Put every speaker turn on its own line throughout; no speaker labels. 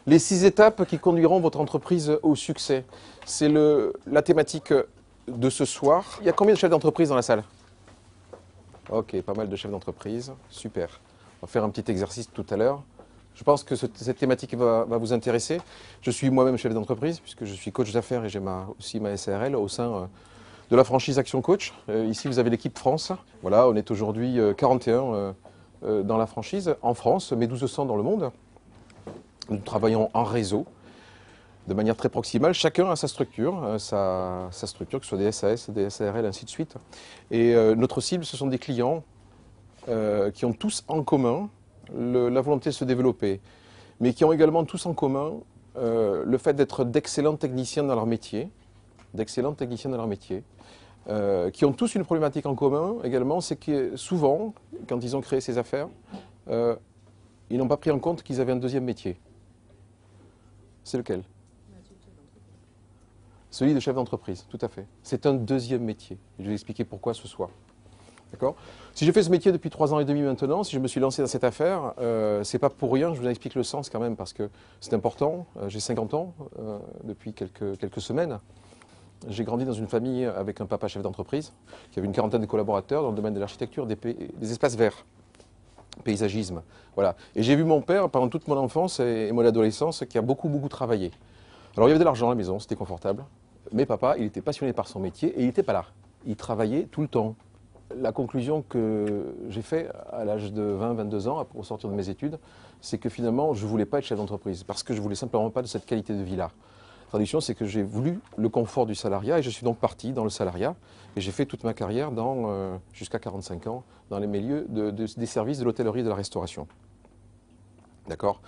Les 6 étapes qui conduiront votre entreprise au succès. C'est la thématique de ce soir. Il y a combien de chefs d'entreprise dans la salle? Ok, pas mal de chefs d'entreprise. Super. On va faire un petit exercice tout à l'heure. Je pense que cette thématique va vous intéresser. Je suis moi-même chef d'entreprise puisque je suis coach d'affaires et j'ai aussi ma SARL au sein de la franchise Action Coach. Ici, vous avez l'équipe France. Voilà, on est aujourd'hui 41 dans la franchise en France, mais 1200 dans le monde. Nous travaillons en réseau, de manière très proximale. Chacun a sa structure, que ce soit des SAS, des SARL, ainsi de suite. Et notre cible, ce sont des clients qui ont tous en commun la volonté de se développer, mais qui ont également tous en commun le fait d'être d'excellents techniciens dans leur métier, qui ont tous une problématique en commun également, c'est que souvent, quand ils ont créé ces affaires, ils n'ont pas pris en compte qu'ils avaient un deuxième métier. C'est lequel? Celui de chef d'entreprise, tout à fait. C'est un deuxième métier. Je vais vous expliquer pourquoi ce soir. D'accord? Si j'ai fait ce métier depuis 3 ans et demi maintenant, si je me suis lancé dans cette affaire, c'est pas pour rien, je vous explique le sens quand même, parce que c'est important. J'ai 50 ans depuis quelques semaines. J'ai grandi dans une famille avec un papa chef d'entreprise, qui avait une quarantaine de collaborateurs dans le domaine de l'architecture, des espaces verts, paysagisme. Voilà. Et j'ai vu mon père, pendant toute mon enfance et mon adolescence, qui a beaucoup travaillé. Alors il y avait de l'argent à la maison, c'était confortable, mais papa, il était passionné par son métier et il n'était pas là. Il travaillait tout le temps. La conclusion que j'ai faite à l'âge de 20-22 ans, au sortir de mes études, c'est que finalement, je ne voulais pas être chef d'entreprise, parce que je ne voulais simplement pas de cette qualité de vie-là. La traduction, c'est que j'ai voulu le confort du salariat, et je suis donc parti dans le salariat, et j'ai fait toute ma carrière, jusqu'à 45 ans, dans les milieux des services de l'hôtellerie et de la restauration. D'accord?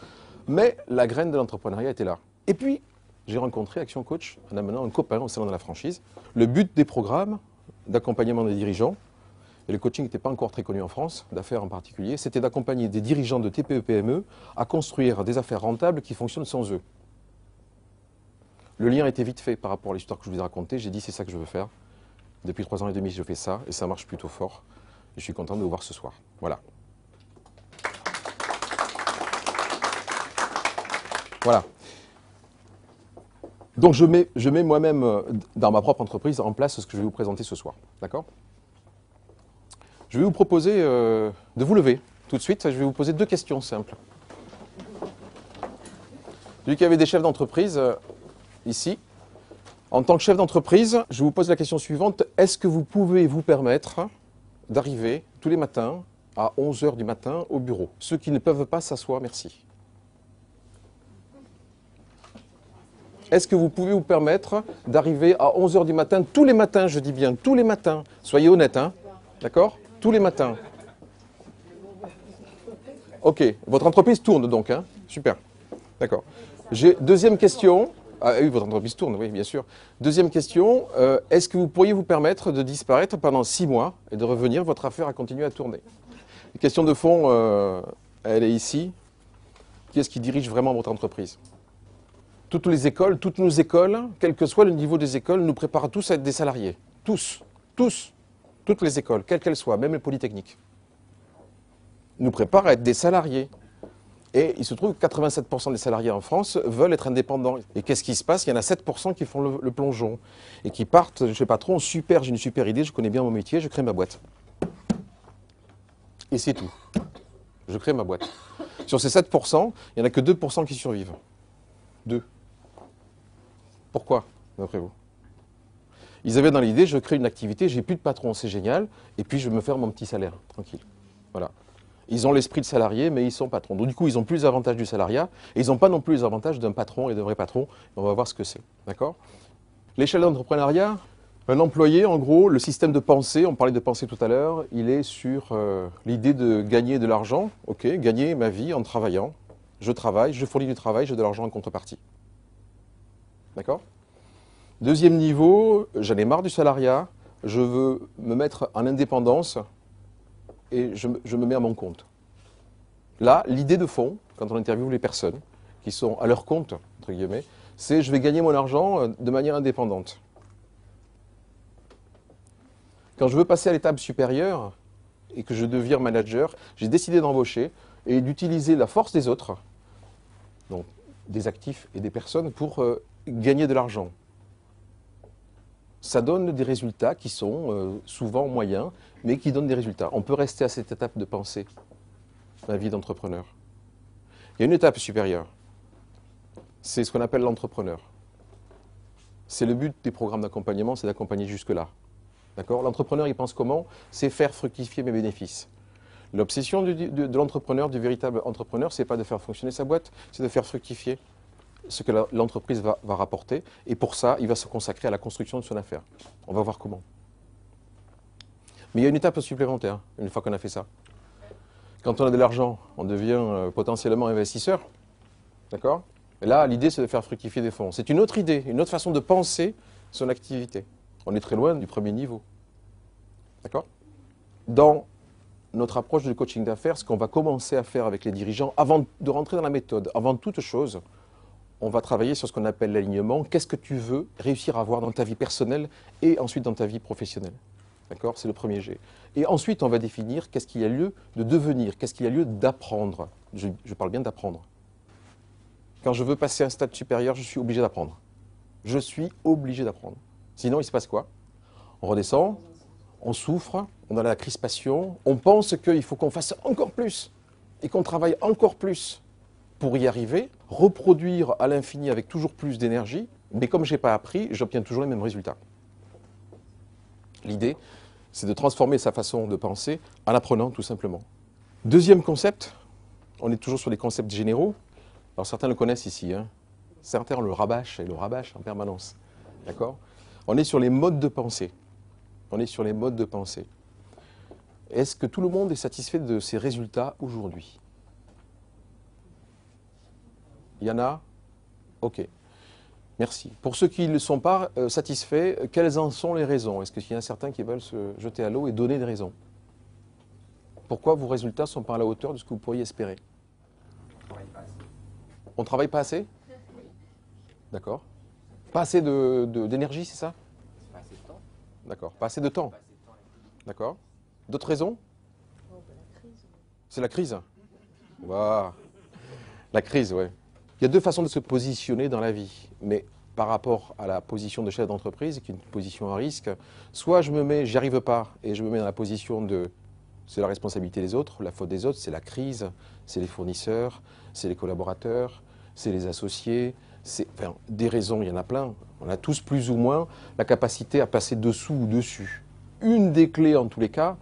Mais la graine de l'entrepreneuriat était là. Et puis, j'ai rencontré Action Coach en amenant un copain au salon de la franchise. Le but des programmes d'accompagnement des dirigeants, et le coaching n'était pas encore très connu en France, d'affaires en particulier, c'était d'accompagner des dirigeants de TPE-PME à construire des affaires rentables qui fonctionnent sans eux. Le lien était vite fait par rapport à l'histoire que je vous ai racontée. J'ai dit c'est ça que je veux faire. Depuis 3 ans et demi, je fais ça et ça marche plutôt fort. Et je suis content de vous voir ce soir. Voilà. Voilà. Donc je mets moi-même dans ma propre entreprise en place ce que je vais vous présenter ce soir. D'accord ? Je vais vous proposer de vous lever tout de suite. Je vais vous poser 2 questions simples. Vu qu'il y avait des chefs d'entreprise ici, en tant que chef d'entreprise, je vous pose la question suivante. Est-ce que vous pouvez vous permettre d'arriver tous les matins à 11 h du matin au bureau? Ceux qui ne peuvent pas s'asseoir, merci. Est-ce que vous pouvez vous permettre d'arriver à 11 h du matin, tous les matins, je dis bien tous les matins? Soyez honnêtes, hein? D'accord? Tous les matins. Ok, votre entreprise tourne donc, hein? Super. D'accord. Deuxième question. Ah oui, votre entreprise tourne, oui, bien sûr. Deuxième question, est-ce que vous pourriez vous permettre de disparaître pendant 6 mois et de revenir, votre affaire a continué à tourner? La question de fond, elle est ici. Qui est-ce qui dirige vraiment votre entreprise? Toutes nos écoles, quel que soit le niveau des écoles, nous préparent tous à être des salariés. Tous. Toutes les écoles, quelles qu'elles soient, même les polytechniques, nous préparent à être des salariés. Et il se trouve que 87% des salariés en France veulent être indépendants. Et qu'est-ce qui se passe? Il y en a 7% qui font le plongeon et qui partent chez patron, super, j'ai une super idée, je connais bien mon métier, je crée ma boîte. Et c'est tout. Je crée ma boîte. Sur ces 7%, il n'y en a que 2% qui survivent. 2. Pourquoi, d'après vous? Ils avaient dans l'idée, je crée une activité, j'ai plus de patron, c'est génial, et puis je me faire mon petit salaire, tranquille. Voilà. Ils ont l'esprit de salarié, mais ils sont patrons. Donc du coup, ils n'ont plus les avantages du salariat, et ils n'ont pas non plus les avantages d'un patron et d'un vrai patron. On va voir ce que c'est. D'accord? L'échelle d'entrepreneuriat, un employé, en gros, le système de pensée, on parlait de pensée tout à l'heure, il est sur l'idée de gagner de l'argent. Ok, gagner ma vie en travaillant. Je travaille, je fournis du travail, j'ai de l'argent en contrepartie. D'accord? Deuxième niveau, j'en ai marre du salariat, je veux me mettre en indépendance et je me mets à mon compte. Là, l'idée de fond, quand on interviewe les personnes qui sont à leur compte, entre guillemets, c'est je vais gagner mon argent de manière indépendante. Quand je veux passer à l'étape supérieure et que je deviens manager, j'ai décidé d'embaucher et d'utiliser la force des autres. Donc, des actifs et des personnes pour gagner de l'argent. Ça donne des résultats qui sont souvent moyens, mais qui donnent des résultats. On peut rester à cette étape de pensée dans la vie d'entrepreneur. Il y a une étape supérieure. C'est ce qu'on appelle l'entrepreneur. C'est le but des programmes d'accompagnement, c'est d'accompagner jusque-là. D'accord ? L'entrepreneur, il pense comment ? C'est faire fructifier mes bénéfices. L'obsession de l'entrepreneur, du véritable entrepreneur, ce n'est pas de faire fonctionner sa boîte, c'est de faire fructifier ce que l'entreprise va rapporter. Et pour ça, il va se consacrer à la construction de son affaire. On va voir comment. Mais il y a une étape supplémentaire, une fois qu'on a fait ça. Quand on a de l'argent, on devient potentiellement investisseur. D'accord ? Et là, l'idée, c'est de faire fructifier des fonds. C'est une autre idée, une autre façon de penser son activité. On est très loin du premier niveau. D'accord ? Dans notre approche du coaching d'affaires, ce qu'on va commencer à faire avec les dirigeants, avant de rentrer dans la méthode, avant toute chose, on va travailler sur ce qu'on appelle l'alignement. Qu'est-ce que tu veux réussir à avoir dans ta vie personnelle et ensuite dans ta vie professionnelle? D'accord? C'est le premier G. Et ensuite, on va définir qu'est-ce qu'il y a lieu de devenir, qu'est-ce qu'il y a lieu d'apprendre. Je parle bien d'apprendre. Quand je veux passer à un stade supérieur, je suis obligé d'apprendre. Je suis obligé d'apprendre. Sinon, il se passe quoi? On redescend, on souffre, on a la crispation, on pense qu'il faut qu'on fasse encore plus et qu'on travaille encore plus pour y arriver, reproduire à l'infini avec toujours plus d'énergie, mais comme je n'ai pas appris, j'obtiens toujours les mêmes résultats. L'idée, c'est de transformer sa façon de penser en apprenant tout simplement. Deuxième concept, on est toujours sur les concepts généraux. Alors certains le connaissent ici, hein. Certains le rabâchent et le rabâchent en permanence. D'accord? On est sur les modes de pensée. On est sur les modes de pensée. Est-ce que tout le monde est satisfait de ces résultats aujourd'hui? Il y en a? Ok. Merci. Pour ceux qui ne sont pas satisfaits, quelles en sont les raisons? Est-ce qu'il y en a certains qui veulent se jeter à l'eau et donner des raisons? Pourquoi vos résultats ne sont pas à la hauteur de ce que vous pourriez espérer? On ne travaille pas assez? D'accord. Pas assez d'énergie, c'est ça?
Pas assez de temps.
D'accord. Pas assez de temps? D'accord. D'autres raisons? C'est la crise. Waouh. La crise, oui. Il y a deux façons de se positionner dans la vie. Mais par rapport à la position de chef d'entreprise, qui est une position à risque, soit je me mets, j'y arrive pas, et je me mets dans la position de c'est la responsabilité des autres, la faute des autres, c'est la crise, c'est les fournisseurs, c'est les collaborateurs, c'est les associés, enfin, des raisons, il y en a plein. On a tous plus ou moins la capacité à passer dessous ou dessus. Une des clés, en tous les cas,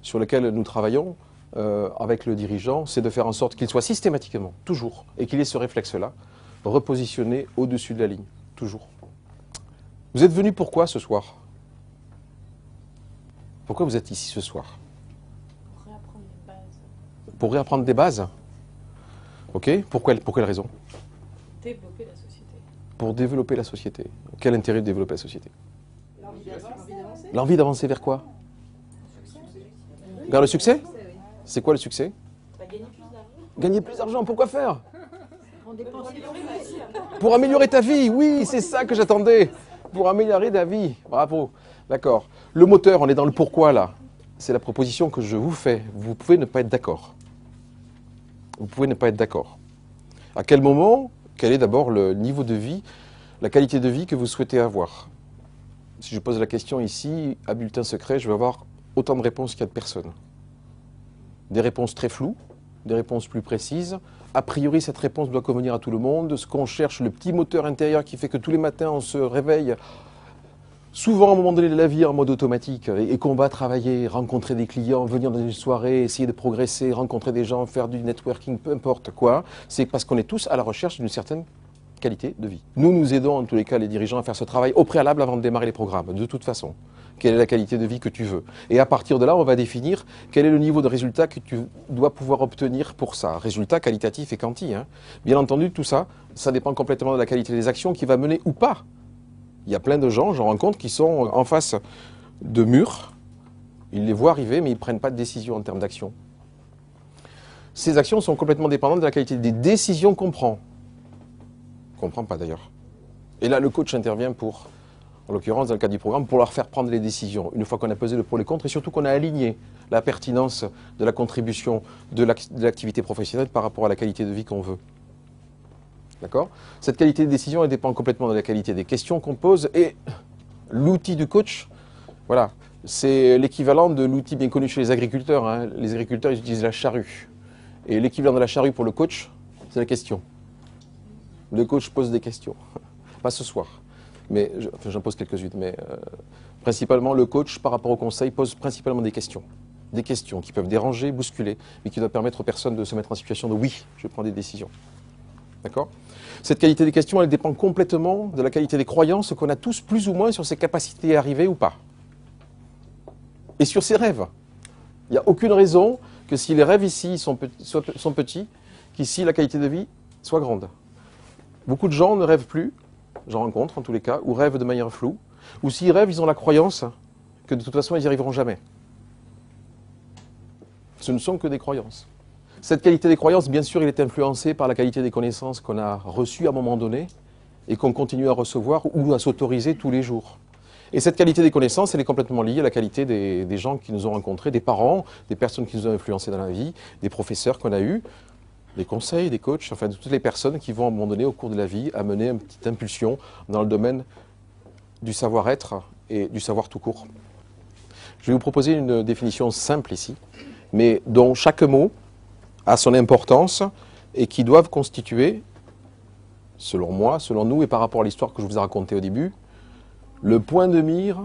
sur lesquelles nous travaillons avec le dirigeant, c'est de faire en sorte qu'il soit systématiquement, toujours, et qu'il ait ce réflexe-là, repositionné au-dessus de la ligne, toujours. Vous êtes venu pourquoi ce soir? Pourquoi vous êtes ici ce soir?
Pour réapprendre des bases.
Pour réapprendre des bases? Ok. Pour quelle raison?
Développer la société.
Pour développer la société. Quel intérêt de développer la société?
L'envie d'avancer.
L'envie d'avancer vers quoi? Vers le succès? C'est quoi le succès?
Gagner plus d'argent.
Gagner plus d'argent, pourquoi faire?
On dépense
Pour améliorer ta vie, oui, c'est ça que j'attendais. Pour améliorer ta vie, bravo. D'accord. Le moteur, on est dans le pourquoi là. C'est la proposition que je vous fais. Vous pouvez ne pas être d'accord. Vous pouvez ne pas être d'accord. À quel moment, quel est d'abord le niveau de vie, la qualité de vie que vous souhaitez avoir? Si je pose la question ici, à bulletin secret, je vais avoir autant de réponses qu'il y a de personnes. Des réponses très floues, des réponses plus précises. A priori, cette réponse doit convenir à tout le monde. Ce qu'on cherche, le petit moteur intérieur qui fait que tous les matins, on se réveille, souvent à un moment donné de la vie, en mode automatique, et qu'on va travailler, rencontrer des clients, venir dans une soirée, essayer de progresser, rencontrer des gens, faire du networking, peu importe quoi. C'est parce qu'on est tous à la recherche d'une certaine qualité de vie. Nous aidons en tous les cas les dirigeants à faire ce travail au préalable avant de démarrer les programmes, de toute façon. Quelle est la qualité de vie que tu veux? Et à partir de là, on va définir quel est le niveau de résultat que tu dois pouvoir obtenir pour ça. Résultat qualitatif et quanti. Hein. Bien entendu, tout ça, ça dépend complètement de la qualité des actions qui va mener ou pas. Il y a plein de gens, j'en rencontre, qui sont en face de murs. Ils les voient arriver, mais ils ne prennent pas de décision en termes d'action. Ces actions sont complètement dépendantes de la qualité des décisions qu'on prend. On ne comprend pas d'ailleurs. Et là, le coach intervient pour, en l'occurrence dans le cadre du programme, pour leur faire prendre les décisions. Une fois qu'on a pesé le pour et le contre, et surtout qu'on a aligné la pertinence de la contribution de l'activité professionnelle par rapport à la qualité de vie qu'on veut. D'accord? Cette qualité de décision, elle dépend complètement de la qualité des questions qu'on pose et l'outil du coach, voilà, c'est l'équivalent de l'outil bien connu chez les agriculteurs, hein. Les agriculteurs, ils utilisent la charrue. Et l'équivalent de la charrue pour le coach, c'est la question. Le coach pose des questions. Pas ce soir, mais j'en pose quelques-unes. Mais principalement, le coach, par rapport au conseil, pose principalement des questions. Des questions qui peuvent déranger, bousculer, mais qui doivent permettre aux personnes de se mettre en situation de oui, je prends des décisions. D'accord? Cette qualité des questions, elle dépend complètement de la qualité des croyances qu'on a tous plus ou moins sur ses capacités à arriver ou pas. Et sur ses rêves. Il n'y a aucune raison que si les rêves ici sont petits, qu'ici la qualité de vie soit grande. Beaucoup de gens ne rêvent plus, j'en rencontre en tous les cas, ou rêvent de manière floue, ou s'ils rêvent, ils ont la croyance que de toute façon ils n'y arriveront jamais. Ce ne sont que des croyances. Cette qualité des croyances, bien sûr, elle est influencée par la qualité des connaissances qu'on a reçues à un moment donné et qu'on continue à recevoir ou à s'autoriser tous les jours. Et cette qualité des connaissances, elle est complètement liée à la qualité des gens qui nous ont rencontrés, des parents, des personnes qui nous ont influencés dans la vie, des professeurs qu'on a eus, des conseils, des coachs, enfin de toutes les personnes qui vont à un moment donné au cours de la vie amener une petite impulsion dans le domaine du savoir-être et du savoir tout court. Je vais vous proposer une définition simple ici, mais dont chaque mot a son importance et qui doivent constituer, selon moi, selon nous et par rapport à l'histoire que je vous ai racontée au début, le point de mire,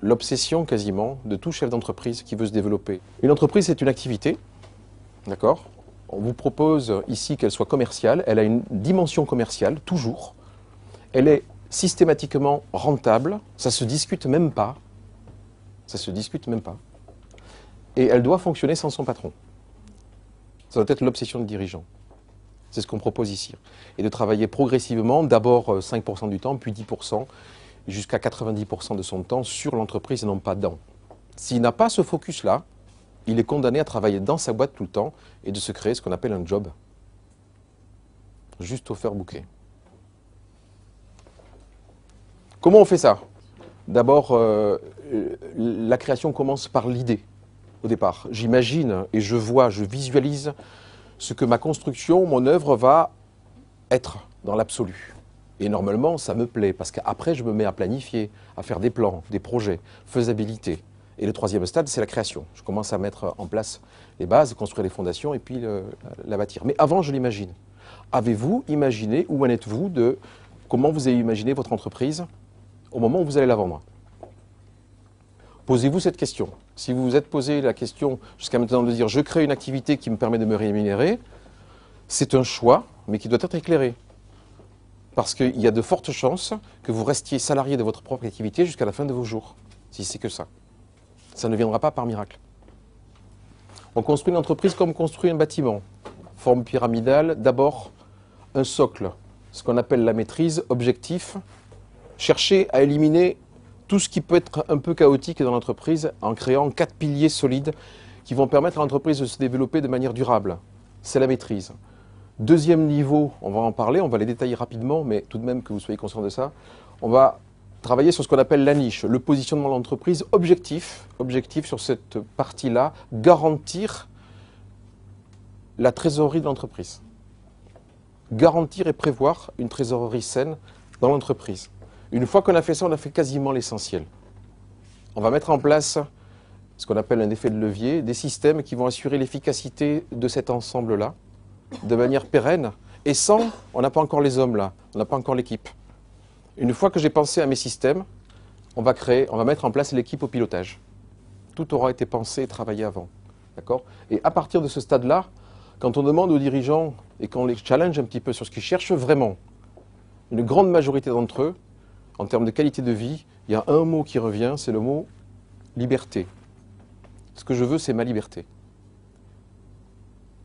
l'obsession quasiment de tout chef d'entreprise qui veut se développer. Une entreprise, c'est une activité, d'accord? On vous propose ici qu'elle soit commerciale, elle a une dimension commerciale, toujours. Elle est systématiquement rentable, ça ne se discute même pas. Ça ne se discute même pas. Et elle doit fonctionner sans son patron. Ça doit être l'obsession du dirigeant. C'est ce qu'on propose ici. Et de travailler progressivement, d'abord 5% du temps, puis 10%, jusqu'à 90% de son temps sur l'entreprise et non pas dans. S'il n'a pas ce focus-là, il est condamné à travailler dans sa boîte tout le temps et de se créer ce qu'on appelle un job. Juste au faire bouquet. Comment on fait ça? D'abord, la création commence par l'idée, au départ. J'imagine et je vois, je visualise ce que ma construction, mon œuvre va être dans l'absolu. Et normalement, ça me plaît, parce qu'après, je me mets à planifier, à faire des plans, des projets, faisabilité. Et le troisième stade, c'est la création. Je commence à mettre en place les bases, construire les fondations et puis la bâtir. Mais avant, je l'imagine. Avez-vous imaginé, où en êtes-vous de comment vous avez imaginé votre entreprise au moment où vous allez la vendre? Posez-vous cette question. Si vous vous êtes posé la question jusqu'à maintenant de dire « je crée une activité qui me permet de me rémunérer », c'est un choix, mais qui doit être éclairé. Parce qu'il y a de fortes chances que vous restiez salarié de votre propre activité jusqu'à la fin de vos jours, si c'est que ça. Ça ne viendra pas par miracle. On construit une entreprise comme on construit un bâtiment. Forme pyramidale, d'abord un socle, ce qu'on appelle la maîtrise, objectif. Chercher à éliminer tout ce qui peut être un peu chaotique dans l'entreprise en créant 4 piliers solides qui vont permettre à l'entreprise de se développer de manière durable. C'est la maîtrise. Deuxième niveau, on va en parler, on va les détailler rapidement, mais tout de même que vous soyez conscient de ça. On va travailler sur ce qu'on appelle la niche, le positionnement de l'entreprise, objectif sur cette partie-là, garantir la trésorerie de l'entreprise. Garantir et prévoir une trésorerie saine dans l'entreprise. Une fois qu'on a fait ça, on a fait quasiment l'essentiel. On va mettre en place ce qu'on appelle un effet de levier, des systèmes qui vont assurer l'efficacité de cet ensemble-là, de manière pérenne, et sans, on n'a pas encore les hommes là, on n'a pas encore l'équipe. Une fois que j'ai pensé à mes systèmes, on va mettre en place l'équipe au pilotage. Tout aura été pensé et travaillé avant. D'accord ? Et à partir de ce stade-là, quand on demande aux dirigeants et qu'on les challenge un petit peu sur ce qu'ils cherchent vraiment, une grande majorité d'entre eux, en termes de qualité de vie, il y a un mot qui revient, c'est le mot liberté. Ce que je veux, c'est ma liberté.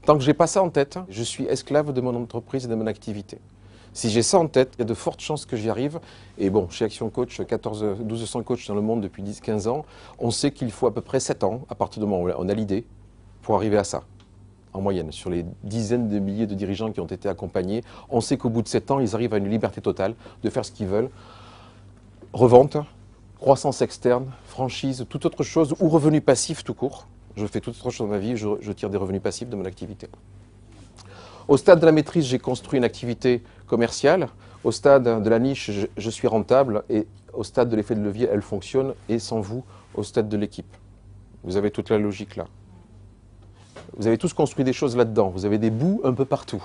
Tant que je n'ai pas ça en tête, je suis esclave de mon entreprise et de mon activité. Si j'ai ça en tête, il y a de fortes chances que j'y arrive. Et bon, chez Action Coach, 1200 coachs dans le monde depuis 10-15 ans, on sait qu'il faut à peu près 7 ans, à partir du moment où on a l'idée, pour arriver à ça. En moyenne, sur les dizaines de milliers de dirigeants qui ont été accompagnés, on sait qu'au bout de 7 ans, ils arrivent à une liberté totale de faire ce qu'ils veulent. Revente, croissance externe, franchise, toute autre chose, ou revenu passif tout court. Je fais toute autre chose dans ma vie, je tire des revenus passifs de mon activité. Au stade de la maîtrise, j'ai construit une activité commerciale. Au stade de la niche, je suis rentable. Et au stade de l'effet de levier, elle fonctionne. Et sans vous, au stade de l'équipe. Vous avez toute la logique là. Vous avez tous construit des choses là-dedans. Vous avez des bouts un peu partout.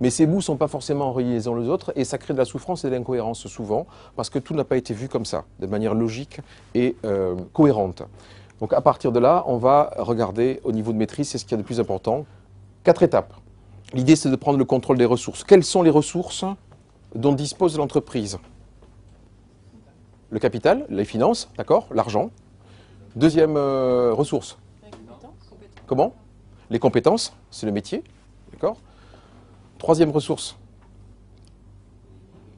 Mais ces bouts ne sont pas forcément reliés les uns aux autres et ça crée de la souffrance et de l'incohérence souvent parce que tout n'a pas été vu comme ça, de manière logique et cohérente. Donc à partir de là, on va regarder au niveau de maîtrise, c'est ce qu'il y a de plus important. 4 étapes. L'idée, c'est de prendre le contrôle des ressources. Quelles sont les ressources dont dispose l'entreprise? Le capital, les finances, d'accord, l'argent. Deuxième ressource. Comment? Les compétences, c'est le métier, d'accord. Troisième ressource,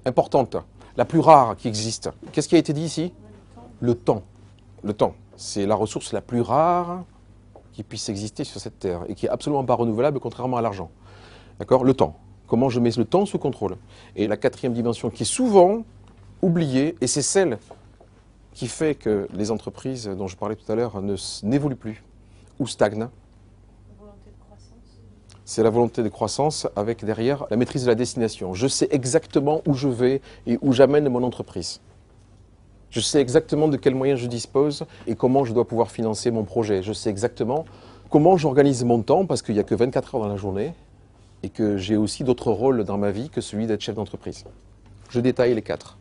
importante, la plus rare qui existe. Qu'est-ce qui a été dit ici? Le temps. Le temps, c'est la ressource la plus rare qui puisse exister sur cette terre et qui est absolument pas renouvelable, contrairement à l'argent. D'accord? Le temps. Comment je mets le temps sous contrôle? Et la quatrième dimension qui est souvent oubliée, et c'est celle qui fait que les entreprises dont je parlais tout à l'heure n'évoluent plus ou stagnent. C'est la volonté de croissance avec derrière la maîtrise de la destination. Je sais exactement où je vais et où j'amène mon entreprise. Je sais exactement de quels moyens je dispose et comment je dois pouvoir financer mon projet. Je sais exactement comment j'organise mon temps parce qu'il n'y a que 24 heures dans la journée et que j'ai aussi d'autres rôles dans ma vie que celui d'être chef d'entreprise. Je détaille les 4.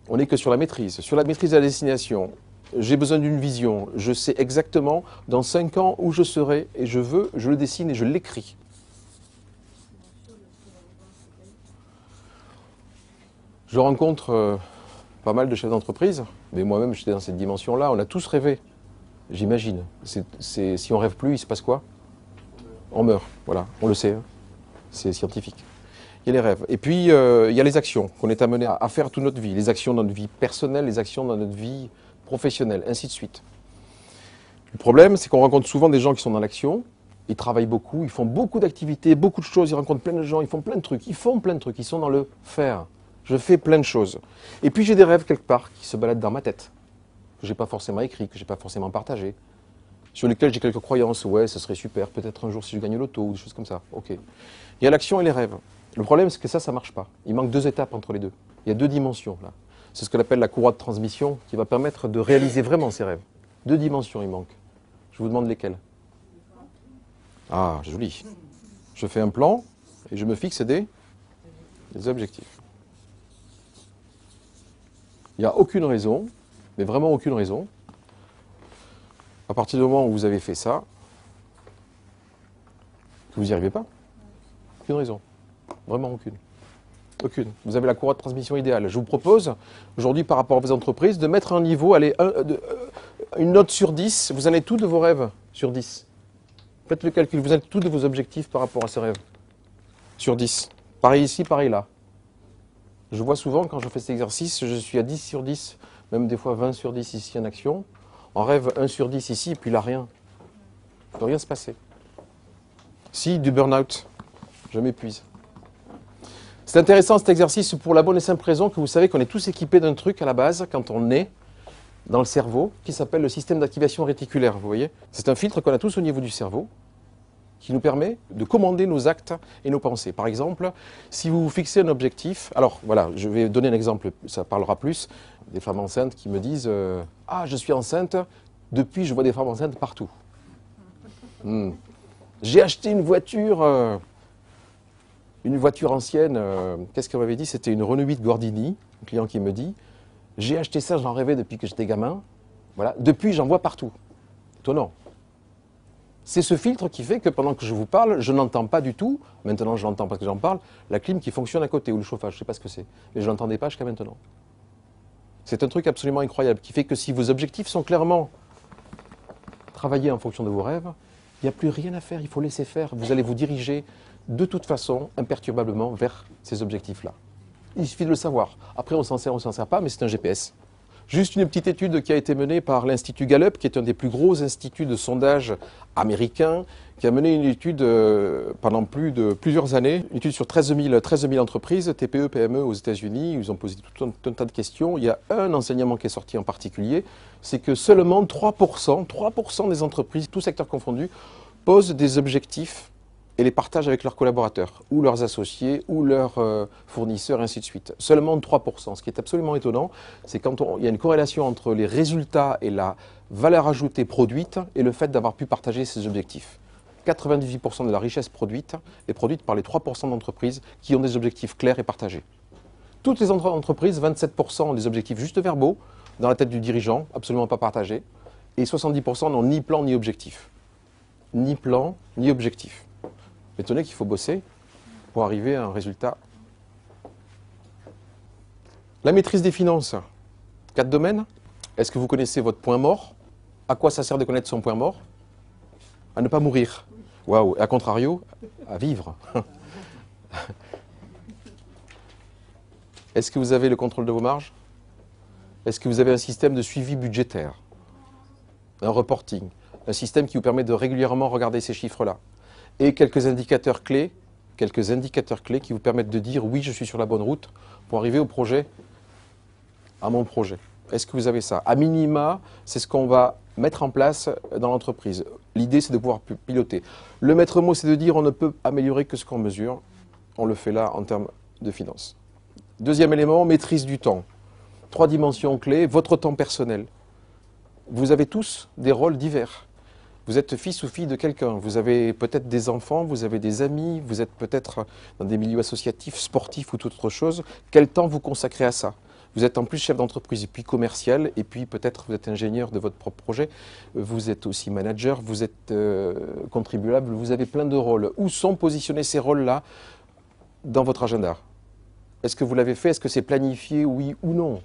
On n'est que sur la maîtrise. Sur la maîtrise de la destination, j'ai besoin d'une vision. Je sais exactement dans 5 ans où je serai et je le dessine et je l'écris. Je rencontre pas mal de chefs d'entreprise, mais moi-même j'étais dans cette dimension-là. On a tous rêvé, j'imagine. Si on rêve plus, il se passe quoi? On meurt, voilà, on le sait, hein. C'est scientifique. Il y a les rêves. Et puis, il y a les actions qu'on est amené à faire toute notre vie. Les actions dans notre vie personnelle, les actions dans notre vie professionnelle, ainsi de suite. Le problème, c'est qu'on rencontre souvent des gens qui sont dans l'action, ils travaillent beaucoup, ils font beaucoup d'activités, beaucoup de choses, ils rencontrent plein de gens, ils font plein de trucs, ils sont dans le faire. Je fais plein de choses. Et puis j'ai des rêves quelque part qui se baladent dans ma tête, que j'ai pas forcément écrit, que j'ai pas forcément partagé, sur lesquels j'ai quelques croyances. Ouais, ce serait super, peut-être un jour si je gagne l'auto, ou des choses comme ça. Ok. Il y a l'action et les rêves. Le problème, c'est que ça marche pas. Il manque 2 étapes entre les deux. Il y a 2 dimensions là. C'est ce qu'on appelle la courroie de transmission qui va permettre de réaliser vraiment ses rêves. 2 dimensions, il manque. Je vous demande lesquelles. Ah, joli. Je fais un plan et je me fixe des objectifs. Il n'y a aucune raison, mais vraiment aucune raison, à partir du moment où vous avez fait ça, que vous n'y arrivez pas. Aucune raison. Vraiment aucune. Aucune. Vous avez la courroie de transmission idéale. Je vous propose, aujourd'hui, par rapport à vos entreprises, de mettre un niveau, allez, une note sur 10. Vous en êtes tout de vos rêves sur 10. Faites le calcul. Vous êtes tout de vos objectifs par rapport à ces rêves. Sur 10. Pareil ici, pareil là. Je vois souvent, quand je fais cet exercice, je suis à 10 sur 10, même des fois 20 sur 10 ici en action. En rêve, 1 sur 10 ici, et puis là, rien. Il ne peut rien se passer. Si, du burn-out. Je m'épuise. C'est intéressant cet exercice pour la bonne et simple raison que vous savez qu'on est tous équipés d'un truc à la base quand on est dans le cerveau qui s'appelle le système d'activation réticulaire, vous voyez. C'est un filtre qu'on a tous au niveau du cerveau qui nous permet de commander nos actes et nos pensées. Par exemple, si vous vous fixez un objectif, alors voilà, je vais donner un exemple, ça parlera plus, des femmes enceintes qui me disent « Ah, je suis enceinte, depuis je vois des femmes enceintes partout. J'ai acheté une voiture ancienne, qu'est-ce qu'on m'avait dit? C'était une Renault 8 Gordini, un client qui me dit « J'ai acheté ça, j'en rêvais depuis que j'étais gamin. Voilà, depuis j'en vois partout. » Étonnant. C'est ce filtre qui fait que pendant que je vous parle, je n'entends pas du tout, maintenant je l'entends parce que j'en parle, la clim qui fonctionne à côté ou le chauffage, je ne sais pas ce que c'est. Mais je ne l'entendais pas jusqu'à maintenant. C'est un truc absolument incroyable qui fait que si vos objectifs sont clairement travaillés en fonction de vos rêves, il n'y a plus rien à faire, il faut laisser faire. Vous allez vous diriger de toute façon, imperturbablement, vers ces objectifs-là. Il suffit de le savoir. Après, on s'en sert, on ne s'en sert pas, mais c'est un GPS. Juste une petite étude qui a été menée par l'Institut Gallup, qui est un des plus gros instituts de sondage américains, qui a mené une étude pendant plusieurs années, une étude sur 13 000 entreprises, TPE, PME aux États-Unis. Ils ont posé tout un tas de questions. Il y a un enseignement qui est sorti en particulier, c'est que seulement 3% des entreprises, tous secteurs confondus, posent des objectifs et les partagent avec leurs collaborateurs, ou leurs associés, ou leurs fournisseurs, et ainsi de suite. Seulement 3%. Ce qui est absolument étonnant, c'est quand il y a une corrélation entre les résultats et la valeur ajoutée produite et le fait d'avoir pu partager ces objectifs. 98% de la richesse produite est produite par les 3% d'entreprises qui ont des objectifs clairs et partagés. Toutes les entreprises, 27% ont des objectifs juste verbaux, dans la tête du dirigeant, absolument pas partagés, et 70% n'ont ni plan ni objectif. Ni plan, ni objectif. Étonné qu'il faut bosser pour arriver à un résultat. La maîtrise des finances. 4 domaines. Est-ce que vous connaissez votre point mort? À quoi ça sert de connaître son point mort? À ne pas mourir. Waouh. Et à contrario, à vivre. Est-ce que vous avez le contrôle de vos marges? Est-ce que vous avez un système de suivi budgétaire? Un reporting? Un système qui vous permet de régulièrement regarder ces chiffres-là? Et quelques indicateurs clés qui vous permettent de dire oui, je suis sur la bonne route pour arriver au projet, à mon projet. Est-ce que vous avez ça? À minima, c'est ce qu'on va mettre en place dans l'entreprise. L'idée, c'est de pouvoir piloter. Le maître mot, c'est de dire on ne peut améliorer que ce qu'on mesure. On le fait là en termes de finances. Deuxième élément, maîtrise du temps. 3 dimensions clés, votre temps personnel. Vous avez tous des rôles divers. Vous êtes fils ou fille de quelqu'un, vous avez peut-être des enfants, vous avez des amis, vous êtes peut-être dans des milieux associatifs, sportifs ou toute autre chose. Quel temps vous consacrez à ça? Vous êtes en plus chef d'entreprise et puis commercial, et puis peut-être vous êtes ingénieur de votre propre projet, vous êtes aussi manager, vous êtes contribuable, vous avez plein de rôles. Où sont positionnés ces rôles-là dans votre agenda? Est-ce que vous l'avez fait? Est-ce que c'est planifié, oui ou non?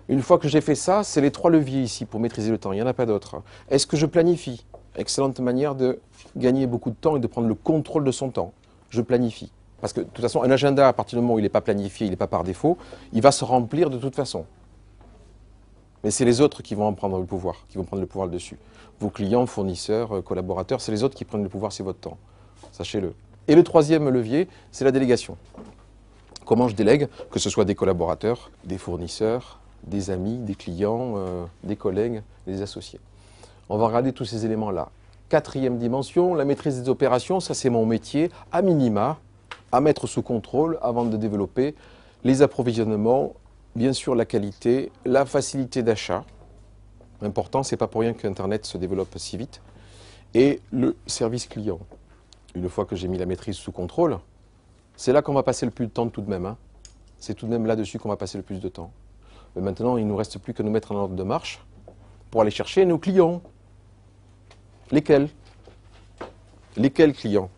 Une fois que j'ai fait ça, c'est les 3 leviers ici pour maîtriser le temps, il n'y en a pas d'autres. Est-ce que je planifie? Excellente manière de gagner beaucoup de temps et de prendre le contrôle de son temps. Je planifie. Parce que de toute façon, un agenda, à partir du moment où il n'est pas planifié, il n'est pas par défaut, il va se remplir de toute façon. Mais c'est les autres qui vont en prendre le pouvoir, qui vont prendre le pouvoir dessus. Vos clients, fournisseurs, collaborateurs, c'est les autres qui prennent le pouvoir, c'est votre temps. Sachez-le. Et le troisième levier, c'est la délégation. Comment je délègue? Que ce soit des collaborateurs, des fournisseurs, des amis, des clients, des collègues, des associés. On va regarder tous ces éléments-là. 4e dimension, la maîtrise des opérations, ça c'est mon métier, à minima, à mettre sous contrôle avant de développer les approvisionnements, bien sûr la qualité, la facilité d'achat. Important, c'est pas pour rien qu'Internet se développe si vite. Et le service client. Une fois que j'ai mis la maîtrise sous contrôle, c'est là qu'on va passer le plus de temps tout de même. C'est tout de même là-dessus qu'on va passer le plus de temps. Mais maintenant, il ne nous reste plus que nous mettre en ordre de marche pour aller chercher nos clients. Lesquels? Lesquels clients?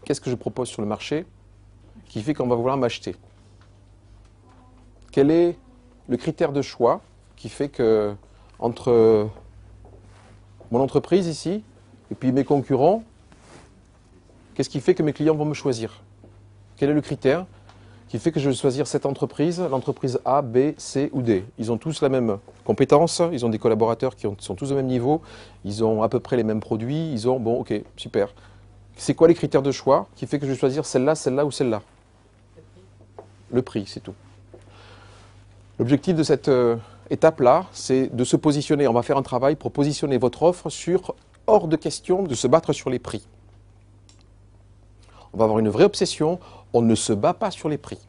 Qu'est-ce que je propose sur le marché qui fait qu'on va vouloir m'acheter? Quel est le critère de choix qui fait que, entre mon entreprise ici et puis mes concurrents, qu'est-ce qui fait que mes clients vont me choisir? Quel est le critère qui fait que je vais choisir cette entreprise, l'entreprise A, B, C ou D? Ils ont tous la même compétence, ils ont des collaborateurs qui sont tous au même niveau, ils ont à peu près les mêmes produits, ils ont, bon, ok, super. C'est quoi les critères de choix qui fait que je vais choisir celle-là ou celle-là? Le prix, c'est tout. L'objectif de cette étape-là, c'est de se positionner. On va faire un travail pour positionner votre offre sur, hors de question de se battre sur les prix. On va avoir une vraie obsession, on ne se bat pas sur les prix.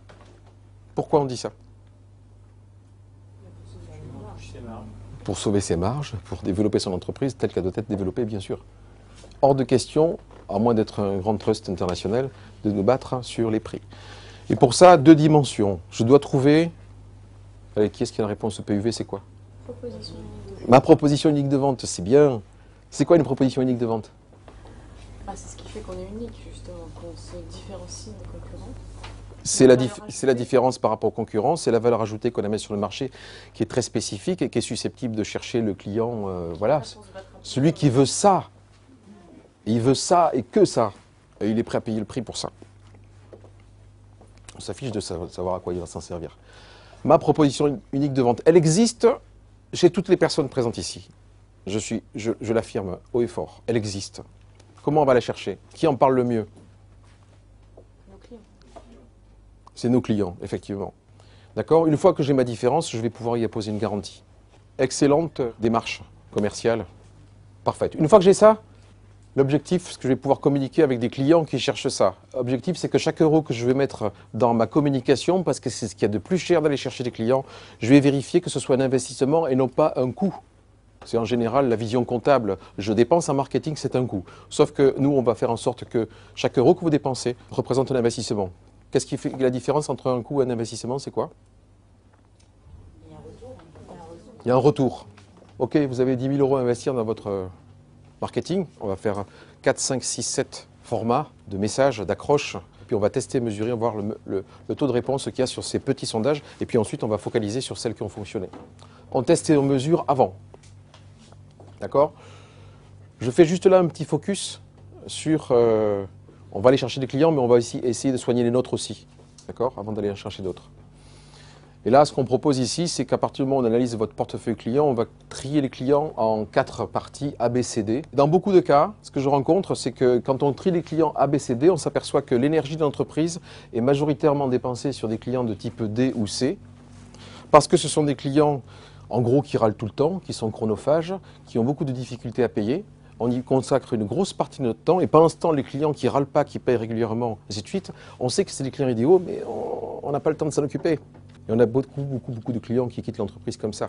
Pourquoi on dit ça? Pour sauver ses marges, pour développer son entreprise telle qu'elle doit être développée, bien sûr. Hors de question, à moins d'être un grand trust international, de nous battre sur les prix. Et pour ça, 2 dimensions. Je dois trouver... Allez, qui est-ce qui a la réponse au PUV, c'est quoi?
Proposition unique de...
Ma proposition unique de vente, c'est bien. C'est quoi une proposition unique de vente?
C'est ce qui fait qu'on est unique, justement, qu'on se différencie des concurrents.
C'est la différence par rapport aux concurrents, c'est la valeur ajoutée qu'on amène sur le marché qui est très spécifique et qui est susceptible de chercher le client, voilà, celui qui veut ça. Il veut ça et que ça. Et il est prêt à payer le prix pour ça. On s'affiche de savoir à quoi il va s'en servir. Ma proposition unique de vente, elle existe chez toutes les personnes présentes ici. Je l'affirme haut et fort, elle existe. Comment on va la chercher? Qui en parle le mieux?
Nos clients.
C'est nos clients, effectivement. D'accord? Une fois que j'ai ma différence, je vais pouvoir y apposer une garantie. Excellente démarche commerciale. Parfaite. Une fois que j'ai ça, L'objectif, c'est que je vais pouvoir communiquer avec des clients qui cherchent ça. L'objectif, c'est que chaque euro que je vais mettre dans ma communication, parce que c'est ce qu'il y a de plus cher d'aller chercher des clients, je vais vérifier que ce soit un investissement et non pas un coût. C'est en général la vision comptable. Je dépense en marketing, c'est un coût. Sauf que nous, on va faire en sorte que chaque euro que vous dépensez représente un investissement. Qu'est-ce qui fait la différence entre un coût et un investissement? C'est quoi? Il y a un retour. Ok, vous avez 10 000 euros à investir dans votre marketing. On va faire 4, 5, 6, 7 formats de messages, d'accroches. Puis on va tester, mesurer, voir le taux de réponse qu'il y a sur ces petits sondages. Et puis ensuite, on va focaliser sur celles qui ont fonctionné. On teste et on mesure avant. D'accord? Je fais juste là un petit focus sur... on va aller chercher des clients, mais on va aussi essayer de soigner les nôtres aussi. D'accord? Avant d'aller en chercher d'autres. Et là, ce qu'on propose ici, c'est qu'à partir du moment où on analyse votre portefeuille client, on va trier les clients en 4 parties A, B, C, D. Dans beaucoup de cas, ce que je rencontre, c'est que quand on trie les clients A, B, C, D, on s'aperçoit que l'énergie de l'entreprise est majoritairement dépensée sur des clients de type D ou C, parce que ce sont des clients, en gros, qui râlent tout le temps, qui sont chronophages, qui ont beaucoup de difficultés à payer. On y consacre une grosse partie de notre temps, et pendant ce temps, les clients qui râlent pas, qui payent régulièrement, et ainsi de suite, on sait que c'est des clients idéaux, mais on n'a pas le temps de s'en occuper. Et on a beaucoup de clients qui quittent l'entreprise comme ça.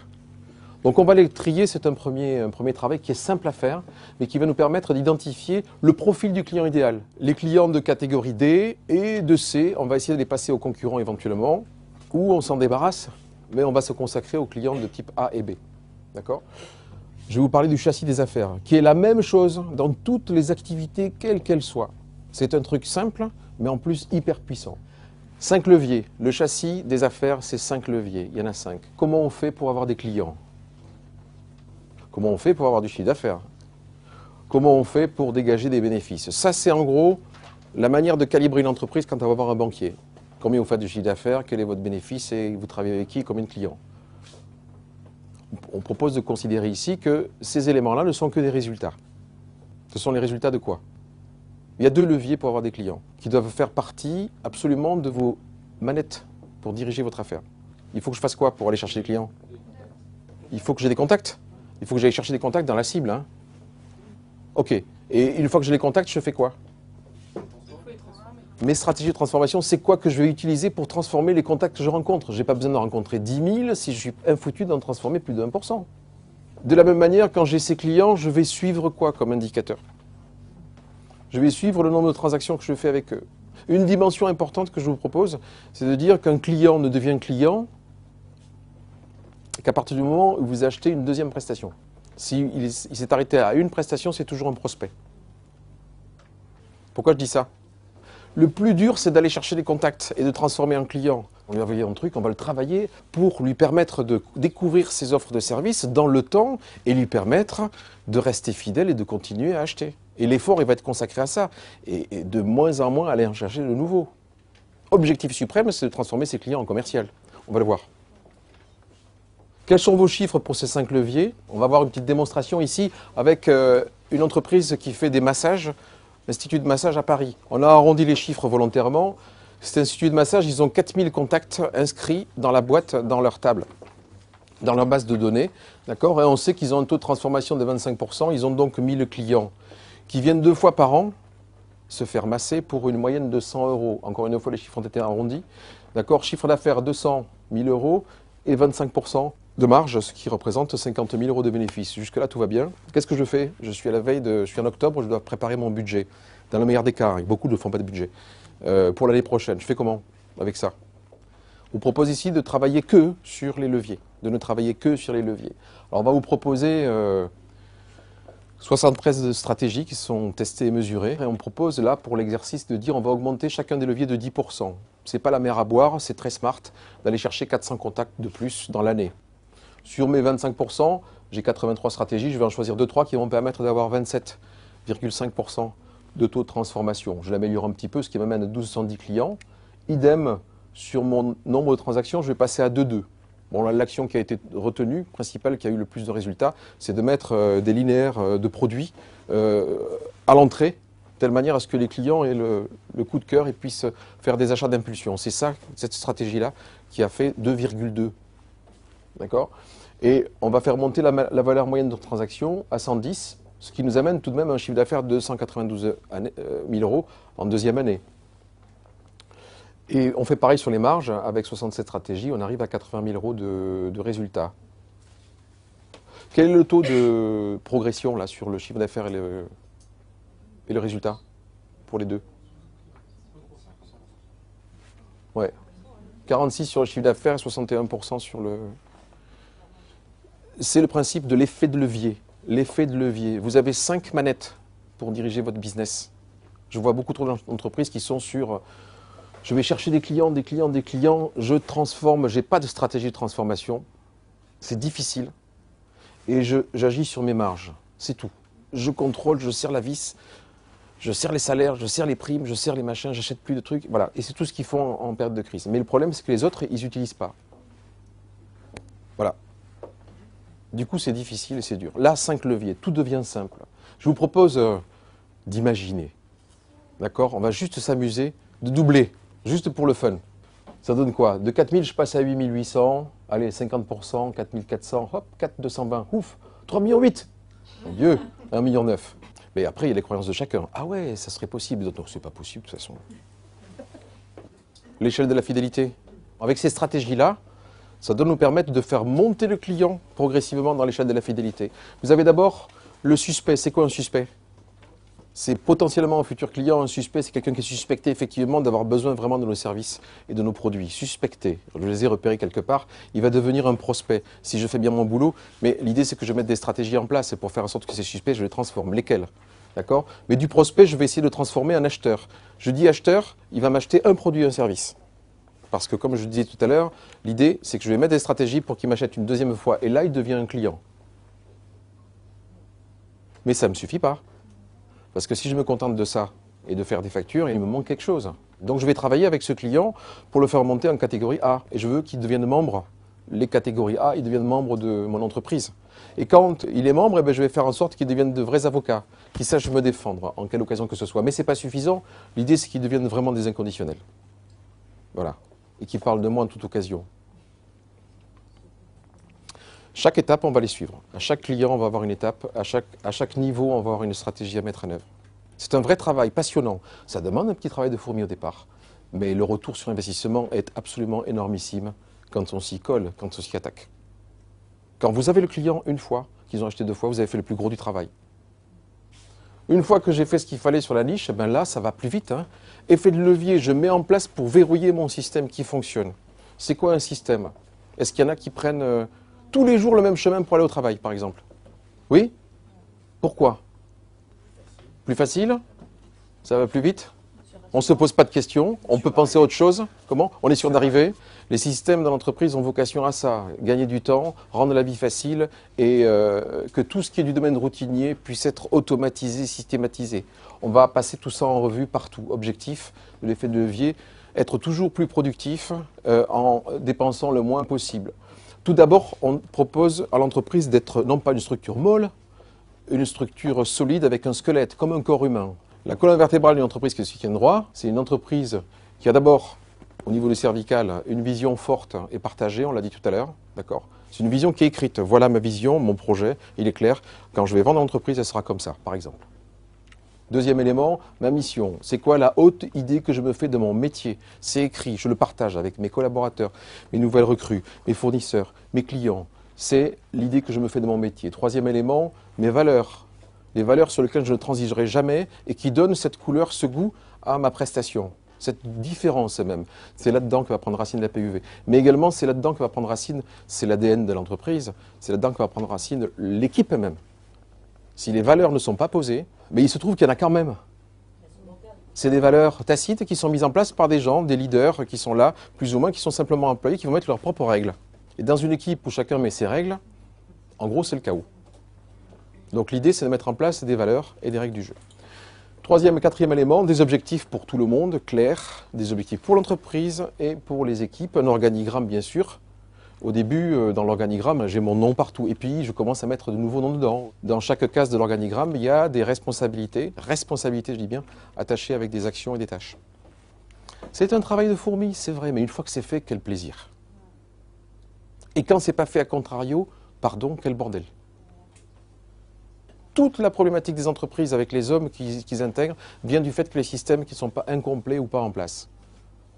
Donc on va les trier, c'est un premier travail qui est simple à faire, mais qui va nous permettre d'identifier le profil du client idéal. Les clients de catégorie D et de C, on va essayer de les passer aux concurrents éventuellement, ou on s'en débarrasse, mais on va se consacrer aux clients de type A et B. D'accord ? Je vais vous parler du châssis des affaires, qui est la même chose dans toutes les activités, quelles qu'elles soient. C'est un truc simple, mais en plus hyper puissant. 5 leviers. Le châssis des affaires, c'est 5 leviers. Il y en a 5. Comment on fait pour avoir des clients? Comment on fait pour avoir du chiffre d'affaires? Comment on fait pour dégager des bénéfices? Ça, c'est en gros la manière de calibrer une entreprise quand on va voir un banquier. Combien vous faites de chiffre d'affaires? Quel est votre bénéfice? Et vous travaillez avec qui? Combien de clients? On propose de considérer ici que ces éléments-là ne sont que des résultats. Ce sont les résultats de quoi? Il y a 2 leviers pour avoir des clients qui doivent faire partie absolument de vos manettes pour diriger votre affaire. Il faut que je fasse quoi pour aller chercher des clients? Il faut que j'ai des contacts. Il faut que j'aille chercher des contacts dans la cible. Hein. Ok. Et une fois que j'ai les contacts, je fais quoi? Mes stratégies de transformation, c'est quoi que je vais utiliser pour transformer les contacts que je rencontre? Je n'ai pas besoin de rencontrer 10 000 si je suis infoutu d'en transformer plus de 1%. De la même manière, quand j'ai ces clients, je vais suivre quoi comme indicateur? Je vais suivre le nombre de transactions que je fais avec eux. Une dimension importante que je vous propose, c'est de dire qu'un client ne devient client qu'à partir du moment où vous achetez une deuxième prestation. S'il s'est arrêté à une prestation, c'est toujours un prospect. Pourquoi je dis ça? Le plus dur, c'est d'aller chercher des contacts et de transformer un client. On lui a envoyé un truc, on va le travailler pour lui permettre de découvrir ses offres de services dans le temps et lui permettre de rester fidèle et de continuer à acheter. Et l'effort, il va être consacré à ça. Et de moins en moins, aller en chercher de nouveau. Objectif suprême, c'est de transformer ses clients en commercial. On va le voir. Quels sont vos chiffres pour ces 5 leviers? On va voir une petite démonstration ici avec une entreprise qui fait des massages, l'Institut de massage à Paris. On a arrondi les chiffres volontairement. Cet institut de massage, ils ont 4000 contacts inscrits dans la boîte, dans leur table, dans leur base de données. D'accord? Et on sait qu'ils ont un taux de transformation de 25%. Ils ont donc 1000 clients qui viennent 2 fois par an se faire masser pour une moyenne de 100 euros. Encore une fois, les chiffres ont été arrondis. D'accord? Chiffre d'affaires 200 000 euros et 25% de marge, ce qui représente 50 000 euros de bénéfices. Jusque-là, tout va bien. Qu'est-ce que je fais? Je suis à la veille je suis en octobre, je dois préparer mon budget. Dans le meilleur des cas, beaucoup ne font pas de budget. Pour l'année prochaine, je fais comment avec ça? On vous propose ici de travailler que sur les leviers, de ne travailler que sur les leviers. Alors, on va vous proposer 73 stratégies qui sont testées et mesurées. Et on propose là, pour l'exercice, de dire on va augmenter chacun des leviers de 10%. Ce n'est pas la mer à boire, c'est très smart d'aller chercher 400 contacts de plus dans l'année. Sur mes 25%, j'ai 83 stratégies, je vais en choisir 2-3 qui vont me permettre d'avoir 27,5% de taux de transformation. Je l'améliore un petit peu, ce qui m'amène à 1210 clients. Idem, sur mon nombre de transactions, je vais passer à 2,2. Bon, l'action qui a été retenue, principale, qui a eu le plus de résultats, c'est de mettre des linéaires de produits à l'entrée, de telle manière à ce que les clients aient le coup de cœur et puissent faire des achats d'impulsion. C'est ça, cette stratégie-là, qui a fait 2,2. D'accord? Et on va faire monter la valeur moyenne de transaction à 110 Ce qui nous amène tout de même à un chiffre d'affaires de 292 000 euros en deuxième année. Et on fait pareil sur les marges, avec 67 stratégies, on arrive à 80 000 euros de résultats. Quel est le taux de progression là, sur le chiffre d'affaires et le résultat pour les deux? Ouais. 46 sur le chiffre d'affaires et 61% sur le... C'est le principe de l'effet de levier. L'effet de levier. Vous avez 5 manettes pour diriger votre business. Je vois beaucoup trop d'entreprises qui sont sur... Je vais chercher des clients, je transforme, je n'ai pas de stratégie de transformation. C'est difficile. Et j'agis sur mes marges. C'est tout. Je contrôle, je serre la vis, je serre les salaires, je serre les primes, je serre les machins, j'achète plus de trucs. Voilà. Et c'est tout ce qu'ils font en période de crise. Mais le problème, c'est que les autres, ils n'utilisent pas. Voilà. Du coup, c'est difficile et c'est dur. Là, 5 leviers, tout devient simple. Je vous propose d'imaginer. D'accord? On va juste s'amuser de doubler, juste pour le fun. Ça donne quoi? De 4 000, je passe à 8 800. Allez, 50%, 4 400. Hop, 4 220. Ouf, 3 800 000. Mon Dieu, 1 9 000 000. Mais après, il y a les croyances de chacun. Ah ouais, ça serait possible. Non, c'est pas possible de toute façon. L'échelle de la fidélité. Avec ces stratégies-là, ça doit nous permettre de faire monter le client progressivement dans l'échelle de la fidélité. Vous avez d'abord le suspect. C'est quoi un suspect? C'est potentiellement un futur client. Un suspect, c'est quelqu'un qui est suspecté effectivement d'avoir besoin vraiment de nos services et de nos produits. Suspecté, je les ai repérés quelque part, il va devenir un prospect si je fais bien mon boulot. Mais l'idée, c'est que je mette des stratégies en place et pour faire en sorte que ces suspects, je les transforme. Lesquels? D'accord? Mais du prospect, je vais essayer de le transformer en acheteur. Je dis acheteur, il va m'acheter un produit, un service. Parce que comme je disais tout à l'heure, l'idée, c'est que je vais mettre des stratégies pour qu'il m'achète une deuxième fois. Et là, il devient un client. Mais ça ne me suffit pas. Parce que si je me contente de ça et de faire des factures, il me manque quelque chose. Donc je vais travailler avec ce client pour le faire monter en catégorie A. Et je veux qu'il devienne membre. Les catégories A, ils deviennent membres de mon entreprise. Et quand il est membre, eh bien, je vais faire en sorte qu'il devienne de vrais avocats, qu'ils sachent me défendre en quelle occasion que ce soit. Mais ce n'est pas suffisant. L'idée, c'est qu'ils deviennent vraiment des inconditionnels. Voilà. Et qui parlent de moi en toute occasion. Chaque étape, on va les suivre. À chaque client, on va avoir une étape. À chaque niveau, on va avoir une stratégie à mettre en œuvre. C'est un vrai travail passionnant. Ça demande un petit travail de fourmi au départ. Mais le retour sur investissement est absolument énormissime quand on s'y colle, quand on s'y attaque. Quand vous avez le client une fois, qu'ils ont acheté 2 fois, vous avez fait le plus gros du travail. Une fois que j'ai fait ce qu'il fallait sur la niche, ben là, ça va plus vite. Hein. Effet de levier, je mets en place pour verrouiller mon système qui fonctionne. C'est quoi un système? Est-ce qu'il y en a qui prennent tous les jours le même chemin pour aller au travail, par exemple? Oui? Pourquoi? Plus facile? Ça va plus vite? On ne se pose pas de questions, on peut penser à autre chose. Comment? On est sûr d'arriver. Les systèmes dans l'entreprise ont vocation à ça, gagner du temps, rendre la vie facile et que tout ce qui est du domaine routinier puisse être automatisé, systématisé. On va passer tout ça en revue partout. Objectif de l'effet de levier, être toujours plus productif en dépensant le moins possible. Tout d'abord, on propose à l'entreprise d'être non pas une structure molle, une structure solide avec un squelette, comme un corps humain. La colonne vertébrale d'une entreprise qui se tient droit, c'est une entreprise qui a d'abord, au niveau du cervical, une vision forte et partagée, on l'a dit tout à l'heure, d'accord? C'est une vision qui est écrite. Voilà ma vision, mon projet, il est clair. Quand je vais vendre l'entreprise, elle sera comme ça, par exemple. Deuxième élément, ma mission. C'est quoi la haute idée que je me fais de mon métier? C'est écrit, je le partage avec mes collaborateurs, mes nouvelles recrues, mes fournisseurs, mes clients. C'est l'idée que je me fais de mon métier. Troisième élément, mes valeurs. Les valeurs sur lesquelles je ne transigerai jamais et qui donnent cette couleur, ce goût à ma prestation. Cette différence même. C'est là-dedans que va prendre racine la PUV. Mais également, c'est là-dedans que va prendre racine, c'est l'ADN de l'entreprise, c'est là-dedans que va prendre racine l'équipe même. Si les valeurs ne sont pas posées, mais il se trouve qu'il y en a quand même. C'est des valeurs tacites qui sont mises en place par des gens, des leaders qui sont là, plus ou moins, qui sont simplement employés, qui vont mettre leurs propres règles. Et dans une équipe où chacun met ses règles, en gros, c'est le chaos. Donc l'idée, c'est de mettre en place des valeurs et des règles du jeu. Troisième et quatrième élément, des objectifs pour tout le monde, clairs, des objectifs pour l'entreprise et pour les équipes, un organigramme bien sûr. Au début, dans l'organigramme, j'ai mon nom partout et puis je commence à mettre de nouveaux noms dedans. Dans chaque case de l'organigramme, il y a des responsabilités, je dis bien, attachées avec des actions et des tâches. C'est un travail de fourmi, c'est vrai, mais une fois que c'est fait, quel plaisir. Et quand c'est pas fait à contrario, pardon, quel bordel. toute la problématique des entreprises avec les hommes qu'ils intègrent vient du fait que les systèmes qui ne sont pas incomplets ou pas en place.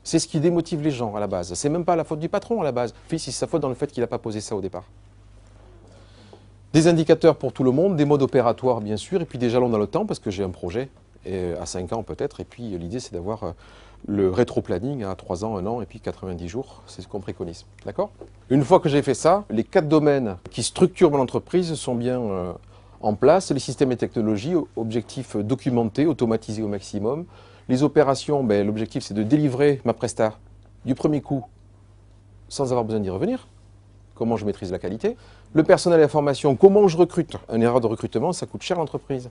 C'est ce qui démotive les gens à la base. C'est même pas la faute du patron à la base. Puis c'est sa faute dans le fait qu'il n'a pas posé ça au départ. Des indicateurs pour tout le monde, des modes opératoires bien sûr, et puis des jalons dans le temps parce que j'ai un projet à 5 ans peut-être. Et puis l'idée c'est d'avoir le rétro-planning à 3 ans, 1 an et puis 90 jours. C'est ce qu'on préconise. D'accord ? Une fois que j'ai fait ça, les 4 domaines qui structurent mon entreprise sont bien en place. Les systèmes et technologies, objectifs documentés, automatisés au maximum. Les opérations, ben, l'objectif c'est de délivrer ma presta du premier coup sans avoir besoin d'y revenir. Comment je maîtrise la qualité. Le personnel et la formation, comment je recrute. Une erreur de recrutement, ça coûte cher à l'entreprise.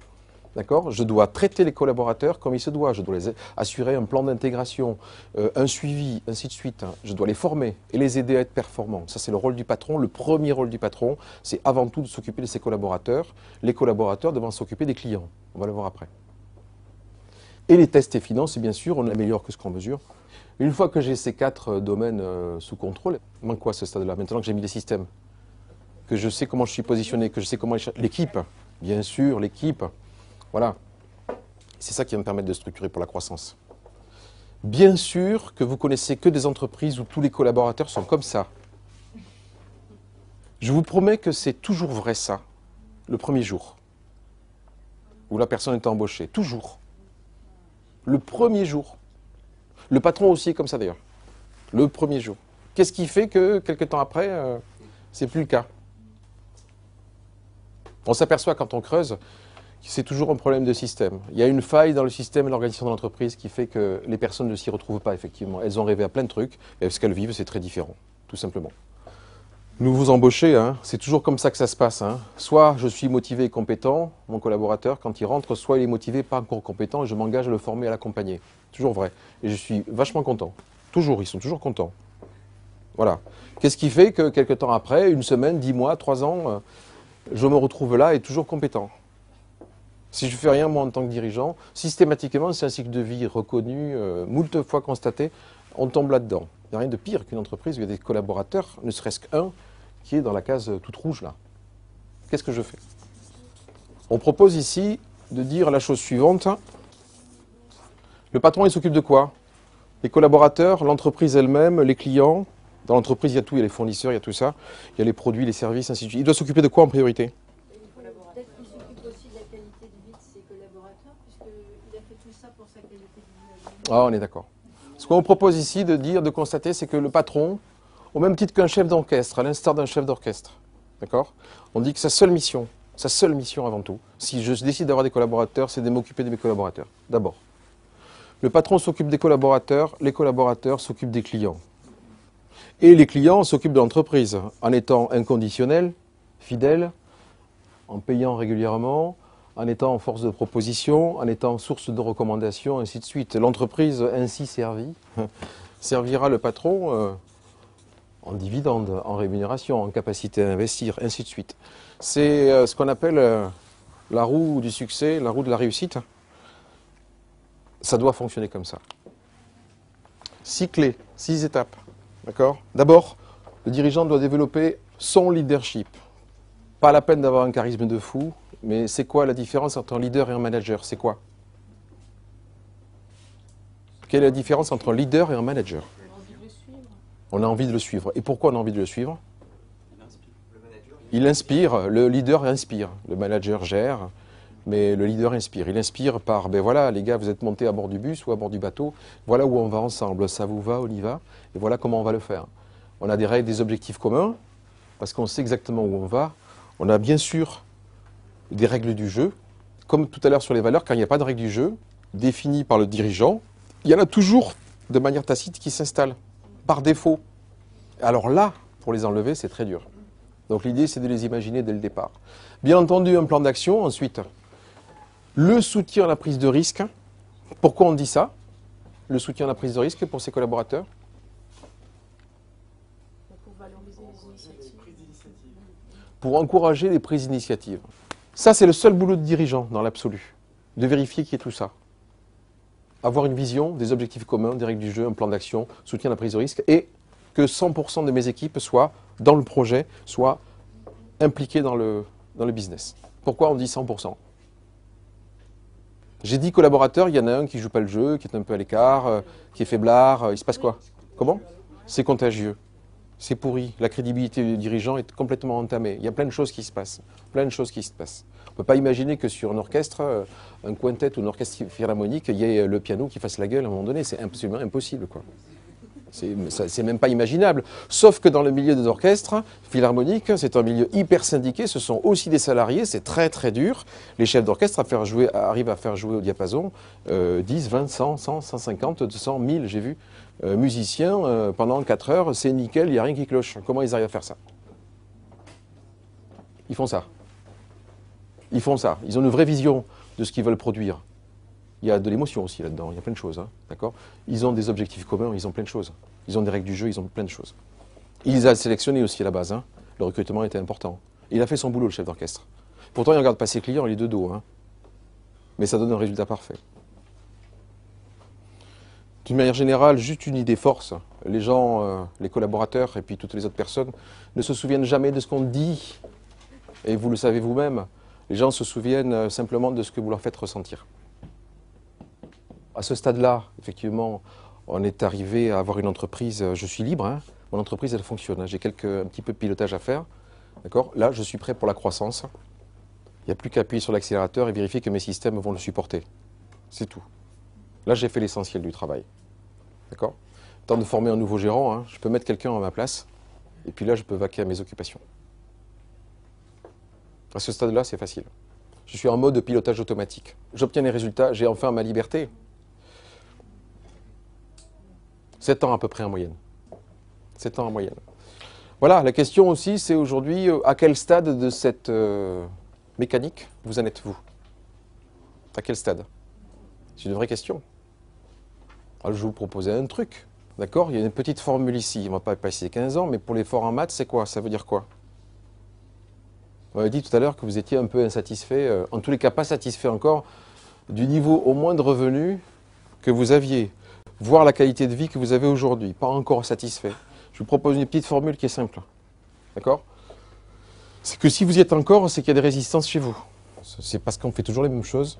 D'accord ? Je dois traiter les collaborateurs comme il se doit. Je dois les assurer un plan d'intégration, un suivi, ainsi de suite. Je dois les former et les aider à être performants. Ça, c'est le rôle du patron. Le premier rôle du patron, c'est avant tout de s'occuper de ses collaborateurs. Les collaborateurs devant s'occuper des clients. On va le voir après. Et les tests et finances, bien sûr, on améliore que ce qu'on mesure. Une fois que j'ai ces 4 domaines sous contrôle, il manque quoi à ce stade-là? Maintenant que j'ai mis les systèmes, que je sais comment je suis positionné, que je sais comment l'équipe, bien sûr, l'équipe, voilà. C'est ça qui va me permettre de structurer pour la croissance. Bien sûr que vous connaissez que des entreprises où tous les collaborateurs sont comme ça. Je vous promets que c'est toujours vrai ça, le premier jour, où la personne est embauchée, toujours. Le premier jour. Le patron aussi est comme ça d'ailleurs. Le premier jour. Qu'est-ce qui fait que, quelques temps après, c'est plus le cas? On s'aperçoit quand on creuse que c'est toujours un problème de système. Il y a une faille dans le système et l'organisation de l'entreprise qui fait que les personnes ne s'y retrouvent pas effectivement. Elles ont rêvé à plein de trucs, et ce qu'elles vivent, c'est très différent, tout simplement. Nous vous embauchez, hein, c'est toujours comme ça que ça se passe. Hein. Soit je suis motivé et compétent, mon collaborateur, quand il rentre, soit il est motivé, pas encore compétent, et je m'engage à le former, à l'accompagner. Toujours vrai. Et je suis vachement content. Toujours, ils sont toujours contents. Voilà. Qu'est-ce qui fait que quelques temps après, 1 semaine, 10 mois, 3 ans, je me retrouve là et toujours compétent? Si je ne fais rien, moi, en tant que dirigeant, systématiquement, c'est un cycle de vie reconnu, moult fois constaté, on tombe là-dedans. Il n'y a rien de pire qu'une entreprise où il y a des collaborateurs, ne serait-ce qu'un, qui est dans la case toute rouge, là. Qu'est-ce que je fais? On propose ici de dire la chose suivante. Le patron, il s'occupe de quoi? Les collaborateurs, l'entreprise elle-même, les clients. Dans l'entreprise, il y a tout, il y a les fournisseurs, il y a tout ça. Il y a les produits, les services, ainsi de suite. Il doit s'occuper de quoi en priorité?
Peut-être qu'il s'occupe aussi de la qualité de vie de ses collaborateurs, puisqu'il a fait tout ça pour sa qualité de vie.
Ah, on est d'accord. Ce qu'on propose ici de dire, de constater, c'est que le patron, au même titre qu'un chef d'orchestre, à l'instar d'un chef d'orchestre, d'accord? On dit que sa seule mission avant tout, si je décide d'avoir des collaborateurs, c'est de m'occuper de mes collaborateurs, d'abord. Le patron s'occupe des collaborateurs, les collaborateurs s'occupent des clients. Et les clients s'occupent de l'entreprise, en étant inconditionnels, fidèles, en payant régulièrement, en étant en force de proposition, en étant source de recommandation, ainsi de suite. L'entreprise ainsi servie servira le patron en dividendes, en rémunération, en capacité à investir, ainsi de suite. C'est ce qu'on appelle la roue du succès, la roue de la réussite. Ça doit fonctionner comme ça. 6 clés, 6 étapes. D'accord? D'abord, le dirigeant doit développer son leadership. Pas la peine d'avoir un charisme de fou, mais c'est quoi la différence entre un leader et un manager? C'est quoi? Quelle est la différence entre un leader et un manager? On a envie de le suivre. Et pourquoi on a envie de le suivre? Il inspire, le leader inspire. Le manager gère, mais le leader inspire. Il inspire par, ben voilà, les gars, vous êtes montés à bord du bus ou à bord du bateau, voilà où on va ensemble, ça vous va, on y va, et voilà comment on va le faire. On a des règles, des objectifs communs, parce qu'on sait exactement où on va. On a bien sûr des règles du jeu, comme tout à l'heure sur les valeurs, quand il n'y a pas de règles du jeu, définies par le dirigeant, il y en a toujours de manière tacite qui s'installent, par défaut. Alors là, pour les enlever, c'est très dur. Donc l'idée, c'est de les imaginer dès le départ. Bien entendu, un plan d'action, ensuite, le soutien à la prise de risque. Pourquoi on dit ça? Le soutien à la prise de risque pour ses collaborateurs?
Pour valoriser les initiatives.
Pour encourager les prises d'initiative. Ça, c'est le seul boulot de dirigeant dans l'absolu, de vérifier qu'il y ait tout ça. Avoir une vision, des objectifs communs, des règles du jeu, un plan d'action, soutien à la prise de risque, et que 100% de mes équipes soient dans le projet, soient impliquées dans le business. Pourquoi on dit 100%? J'ai dit collaborateur, il y en a un qui joue pas le jeu, qui est un peu à l'écart, qui est faiblard, il se passe quoi? Comment? C'est contagieux. C'est pourri. La crédibilité du dirigeant est complètement entamée. Il y a plein de choses qui se passent. Plein de choses qui se passent. On ne peut pas imaginer que sur un orchestre, un quintet ou un orchestre philharmonique, il y ait le piano qui fasse la gueule à un moment donné. C'est absolument impossible, quoi. C'est même pas imaginable. Sauf que dans le milieu des orchestres philharmoniques, c'est un milieu hyper syndiqué, ce sont aussi des salariés, c'est très très dur. Les chefs d'orchestre arrivent à faire jouer au diapason 10, 20, 100, 100, 150, 200, 1000, j'ai vu, musiciens pendant 4 heures, c'est nickel, il n'y a rien qui cloche. Comment ils arrivent à faire ça? Ils font ça. Ils font ça. Ils ont une vraie vision de ce qu'ils veulent produire. Il y a de l'émotion aussi là-dedans, il y a plein de choses, hein, d'accord? Ils ont des objectifs communs, ils ont plein de choses. Ils ont des règles du jeu, ils ont plein de choses. Il les a sélectionnés aussi à la base, hein. Le recrutement était important. Il a fait son boulot, le chef d'orchestre. Pourtant, il ne regarde pas ses clients, il est de dos, hein. Mais ça donne un résultat parfait. D'une manière générale, juste une idée force. Les gens, les collaborateurs et puis toutes les autres personnes ne se souviennent jamais de ce qu'on dit. Et vous le savez vous-même, les gens se souviennent simplement de ce que vous leur faites ressentir. À ce stade-là, effectivement, on est arrivé à avoir une entreprise, je suis libre, hein, mon entreprise elle fonctionne, hein, j'ai un petit peu de pilotage à faire, d'accord? Là, je suis prêt pour la croissance. Il n'y a plus qu'à appuyer sur l'accélérateur et vérifier que mes systèmes vont le supporter. C'est tout. Là, j'ai fait l'essentiel du travail. D'accord? Temps de former un nouveau gérant, hein, je peux mettre quelqu'un à ma place, et puis là, je peux vaquer à mes occupations. À ce stade-là, c'est facile. Je suis en mode pilotage automatique. J'obtiens les résultats, j'ai enfin ma liberté. 7 ans à peu près en moyenne. 7 ans en moyenne. Voilà, la question aussi, c'est aujourd'hui, à quel stade de cette mécanique vous en êtes-vous? À quel stade? C'est une vraie question. Alors, je vais vous proposer un truc. D'accord? Il y a une petite formule ici. On ne va pas passer 15 ans, mais pour l'effort en maths, c'est quoi? Ça veut dire quoi? On avait dit tout à l'heure que vous étiez un peu insatisfait, en tous les cas pas satisfait encore, du niveau au moins de revenus que vous aviez, voire la qualité de vie que vous avez aujourd'hui, pas encore satisfait. Je vous propose une petite formule qui est simple. D'accord? C'est que si vous y êtes encore, c'est qu'il y a des résistances chez vous. C'est parce qu'on fait toujours les mêmes choses.